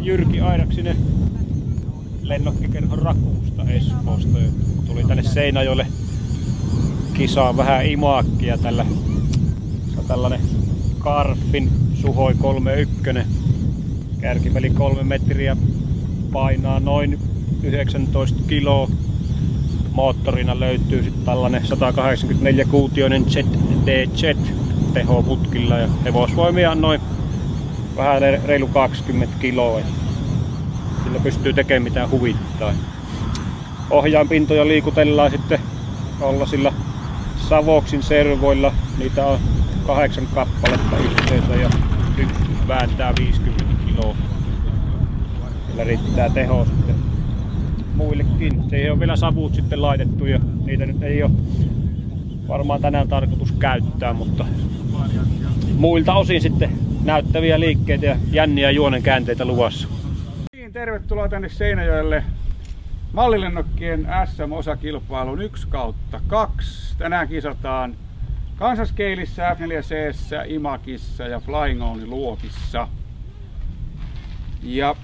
Jyrki Airaksinen lennokkikerhon Rakuusta Espoosta. Tuli tänne Seinäjoelle kisaan vähän imaakkia tällä. Se on tällainen Karfin Suhoi 31. Kärkiväli 3 metriä, painaa noin 19 kiloa. Moottorina löytyy sitten tällainen 184-kuutioinen ZDZ tehoputkilla ja hevosvoimia on noin vähän reilu 20 kiloa. Sillä pystyy tekemään mitä huvittaa. Ohjainpintoja liikutellaan sitten ollasilla Savoksin servoilla. Niitä on 8 kappaletta yhteensä ja yksi vääntää 50 kiloa. Sillä riittää teho sitten muillekin. Siihen on vielä savut sitten laitettu ja niitä nyt ei ole varmaan tänään tarkoitus käyttää, mutta muilta osin sitten näyttäviä liikkeitä ja jänniä juonenkäänteitä luvassa. Tervetuloa tänne Seinäjoelle mallilennokkien SM-osakilpailun 1/2. Tänään kisataan Kansascaleissa, F4C:ssä, Imakissa ja Flying Only luokissa. Ja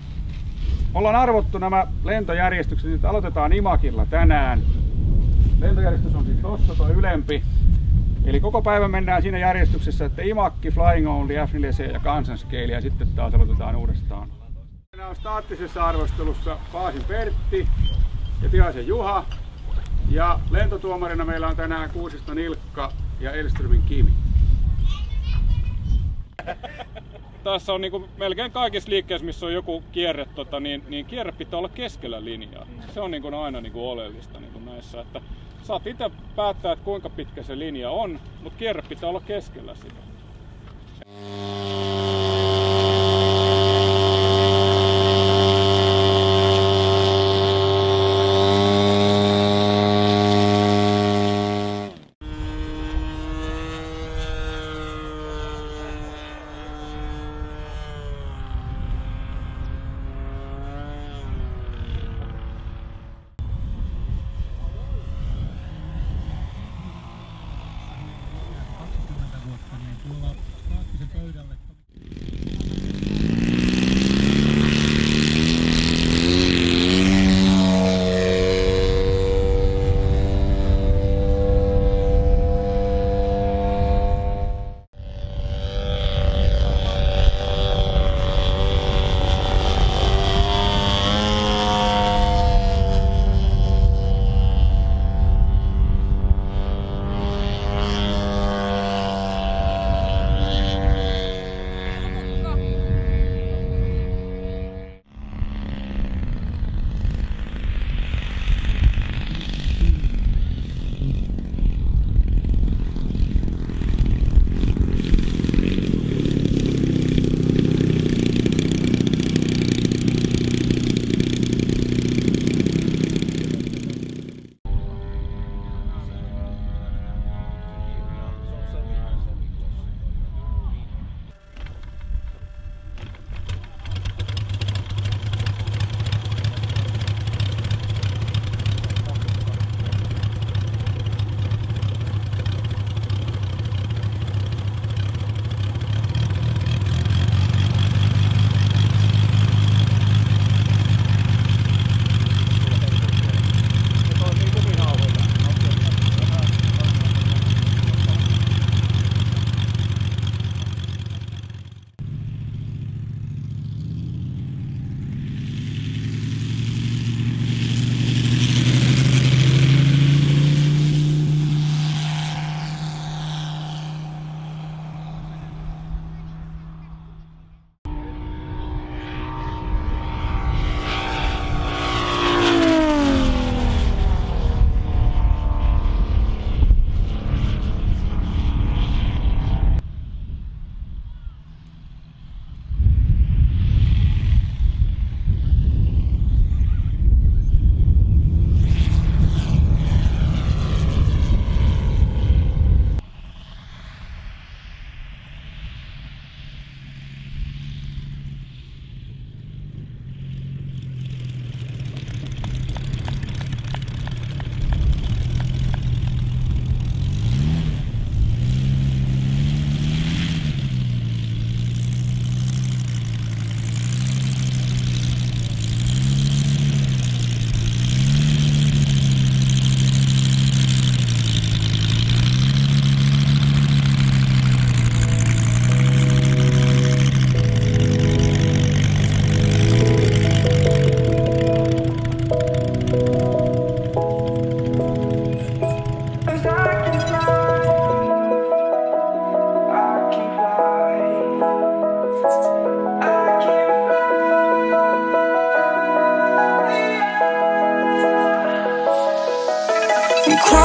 ollaan arvottu nämä lentojärjestykset. Nyt aloitetaan Imakilla tänään. Lentojärjestys on siis tossa, tuo ylempi. Eli koko päivä mennään siinä järjestyksessä, että Imakki, Flying Only, F4C ja Kansascale ja sitten taas aloitetaan uudestaan. Tänään on staattisessa arvostelussa Paasin Pertti ja Tiaisen Juha. Ja lentotuomarina meillä on tänään Kuusiston Ilkka ja Elströmin Kimi. Tässä on niinku melkein kaikissa liikkeissä, missä on joku kierre, niin kierre pitää olla keskellä linjaa. Se on niinku aina niinku oleellista niinku näissä. Että saat itse päättää, että kuinka pitkä se linja on, mutta kierre pitää olla keskellä sitä. Tuolla Pöytälle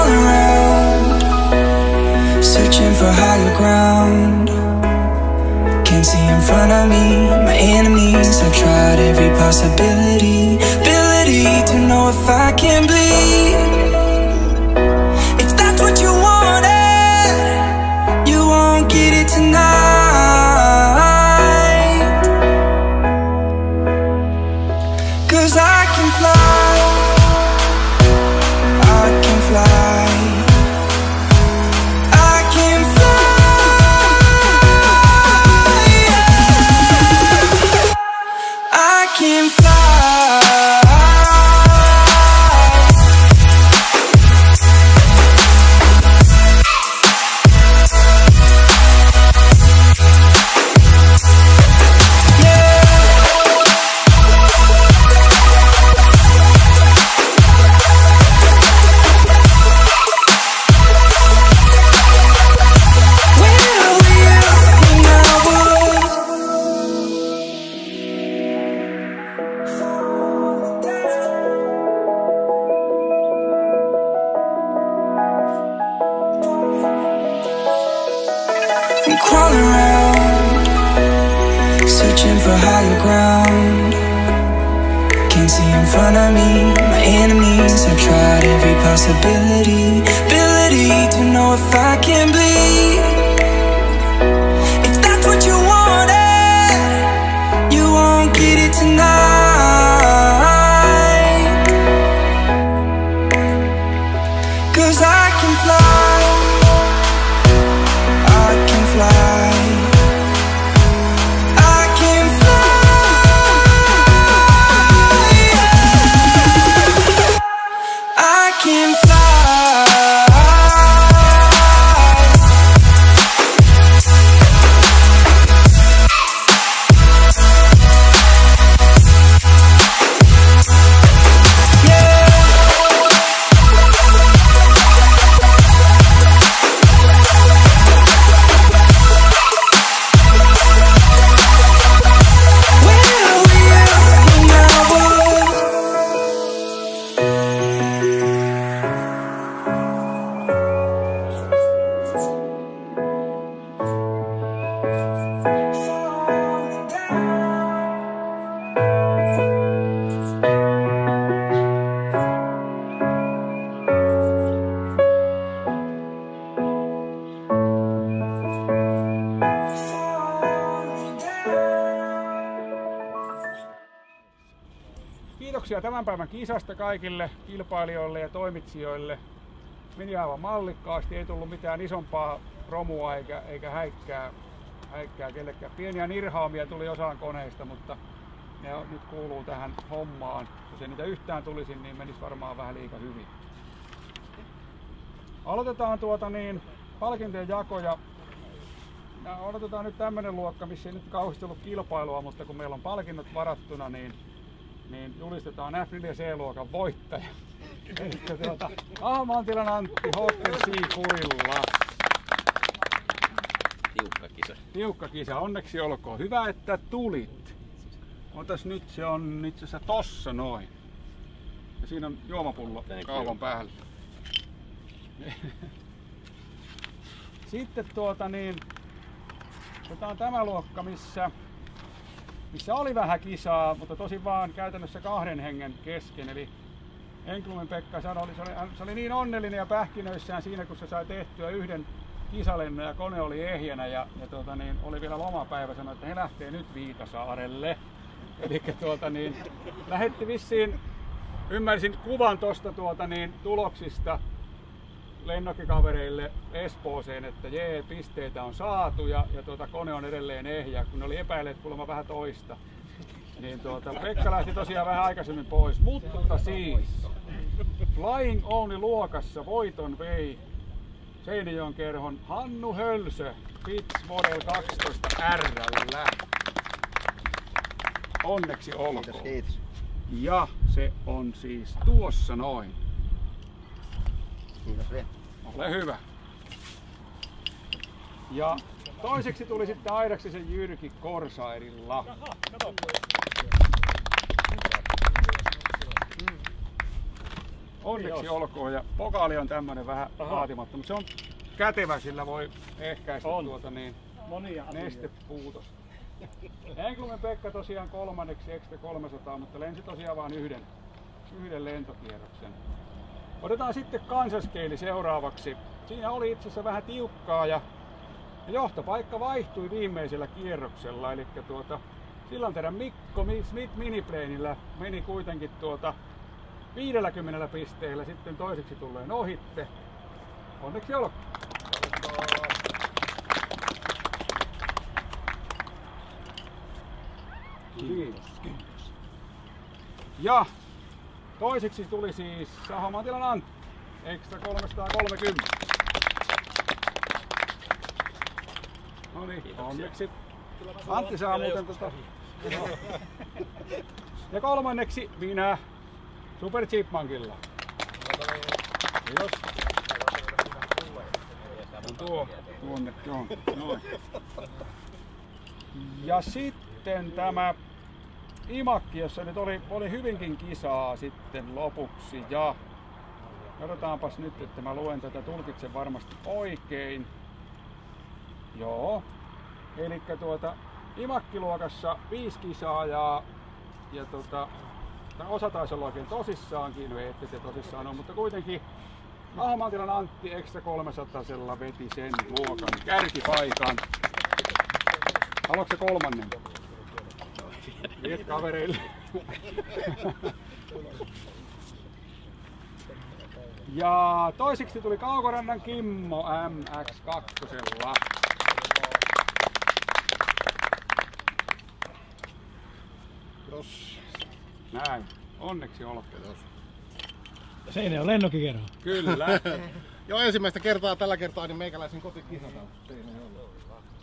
crawling around, searching for higher ground. Can't see in front of me, my enemies. I've tried every possibility, ability to know if I can bleed. If that's what you wanted, you won't get it tonight. 'Cause I can fly, I can fly, I can fly, I can fly. I'm crawling around, searching for higher ground. Can't see in front of me, my enemies. I've tried every possibility, ability to know if I can bleed. If that's what you wanted, you won't get it tonight. 'Cause I can fly, I can fly, I can fly, I can fly. Kiitoksia tämän päivän kisasta kaikille kilpailijoille ja toimitsijoille. Meni aivan mallikkaasti, ei tullut mitään isompaa romua eikä häikkää kellekään. Pieniä nirhaamia tuli osaan koneista, mutta ne nyt kuuluu tähän hommaan. Jos ei niitä yhtään tulisi, niin menisi varmaan vähän liikaa hyvin. Aloitetaan palkintojen jakoja. Odotetaan nyt tämmönen luokka, missä ei nyt kauheasti ollut kilpailua, mutta kun meillä on palkinnot varattuna, niin julistetaan F4C-luokan voittaja. Ahmantilan Antti HTC-kurilla. Tiukka kisa, onneksi olkoon. Hyvä, että tulit. Otas nyt, se on itse asiassa tossa noin. Ja siinä on juomapullo kaupan päällä. Sitten tämä on tämä luokka, missä oli vähän kisaa, mutta tosin vaan käytännössä 2 hengen kesken. Eli Englundin Pekka sanoi, se oli niin onnellinen ja pähkinöissään siinä, kun se sai tehtyä yhden kisalennon ja kone oli ehjänä ja oli vielä lomapäivä, sanoi, että he lähtee nyt Viitasaarelle. Eli lähetti vissiin, ymmärsin kuvan tuosta tuloksista lennokkikavereille Espooseen, että jee, pisteitä on saatu ja kone on edelleen ehjä, kun ne oli epäilleet kuulemma vähän toista. Niin Pekka lähti tosiaan vähän aikaisemmin pois, mutta siis Flying Only luokassa voiton vei Seinäjoen kerhon Hannu Hölsö Fitz Model 12 R:llä. Onneksi olkoon. Kiitos. Ja se on siis tuossa noin. Kiitos vielä. Ole hyvä. Ja toiseksi tuli sitten Aidaksisen Jyrki Corsairilla. Onneksi olkoon. Ja pokaali on tämmönen vähän vaatimatta, mutta se on kätevä, sillä voi ehkäistä nestepuutosta. Englundin Pekka tosiaan kolmanneksi Extra 300, mutta lensi tosiaan vain yhden lentokierroksen. Otetaan sitten kansaskeili seuraavaksi. Siinä oli itse asiassa vähän tiukkaa ja johtopaikka vaihtui viimeisellä kierroksella. Eli Sillanterän Mikko Smith Miniplanella meni kuitenkin 50 pisteellä sitten toiseksi tulleen ohitte. Onneksi olkoon. Kiitos. Ja toiseksi tuli siis Sahomantilan Antti, Extra 330. No niin, onneksi. Antti saa muuten Ja kolmanneksi minä, Super Chipmunkilla. Kiitos. Tuonne, joo. Noin. Ja sitten tämä Imakki, jossa nyt oli hyvinkin kisaa sitten lopuksi. Ja katsotaanpas nyt, että mä luen tätä, tulkitsen varmasti oikein. Joo. Elikkä Imakkiluokassa 5 kisaa ja osa taisi olla oikein tosissaankin, no ette se tosissaan ole, mutta kuitenkin Sahomantilan Antti Extra 300 veti sen luokan kärkipaikan. Haluatko se kolmannen? Viet kavereille. Ja toiseksi tuli Kaukorannan Kimmo MX2. Näin. Onneksi olkoon. Seinäjoen on lennokkikierro. Kyllä. Joo, ensimmäistä kertaa tällä kertaa niin meikäläisen kotikisata.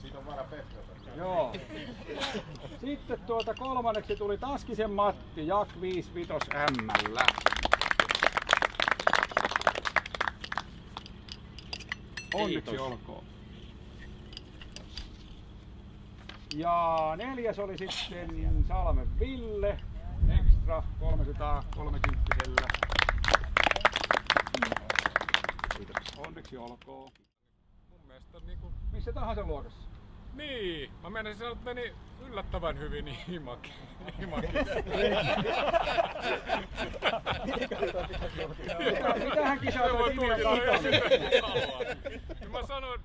Siitä on vähän pehmeä. Joo. Sitten kolmanneksi tuli Taskisen Matti Jak 55 M. Onneksi olkoon. Ja neljäs oli sitten Salmen Ville Extra 330. Onneksi olkoon. Mun mielestä niinku... Missä tahansa luokassa? Niin, mä menisin sanoa, että meni yllättävän hyvin Imakki. Mitähän kisaa toi Timian kanssa? Mä sanoin,